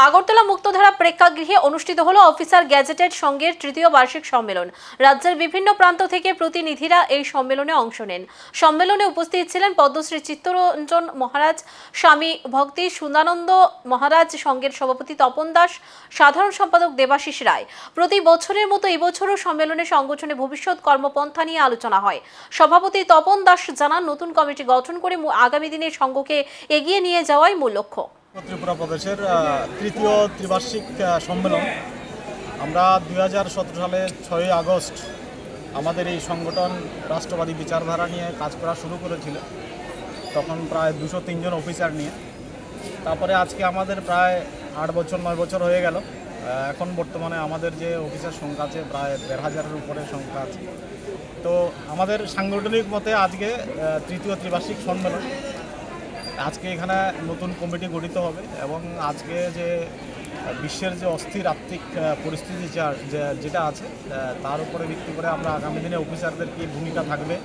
আগরতলা মুক্তধারা প্রেক্ষাগৃহে অনুষ্ঠিত হলো অফিসার গ্যাজেটেড সংঘের তৃতীয় বার্ষিক সম্মেলন। রাজ্যের বিভিন্ন প্রান্ত থেকে প্রতিনিধিরা এই সম্মেলনে অংশ নেন। সম্মেলনে উপস্থিত ছিলেন পদ্মশ্রী চিত্তরঞ্জন মহারাজ, স্বামী ভক্তি সুন্দানন্দ মহারাজ, সংঘের সভাপতি তপন দাস, সাধারণ সম্পাদক দেবাশিস রায়। প্রতি বছরের মতো এবছরও সম্মেলনে সংগঠনের ভবিষ্যৎ কর্মপন্থা নিয়ে আলোচনা হয়। সভাপতি তপন দাস জানান, নতুন কমিটি গঠন করে আগামী দিনে সংঘকে এগিয়ে নিয়ে যাওয়াই মূল লক্ষ্য। ত্রিপুরা প্রদেশের তৃতীয় ত্রিবার্ষিক সম্মেলন আমরা 2017 সালের 6 আগস্ট আমাদের এই সংগঠন রাষ্ট্রবাদী বিচারধারা নিয়ে কাজ করা শুরু করেছিল। তখন প্রায় 203 জন অফিসার নিয়ে। তারপরে আজকে আমাদের প্রায় 8-9 বছর হয়ে গেল। এখন বর্তমানে আমাদের যে অফিসার সংখ্যা আছে প্রায় 1500-এর উপরে সংখ্যা আছে। তো আমাদের সাংগঠনিক মতে আজকে তৃতীয় ত্রিবার্ষিক সম্মেলন। আজকে এখানে নতুন কমিটি গঠিত হবে এবং আজকে যে বিশ্বের যে অস্থির আর্থিক পরিস্থিতি যেটা আছে তার উপরে ভিত্তি করে আমরা আগামী দিনে অফিসারদের কী ভূমিকা থাকবে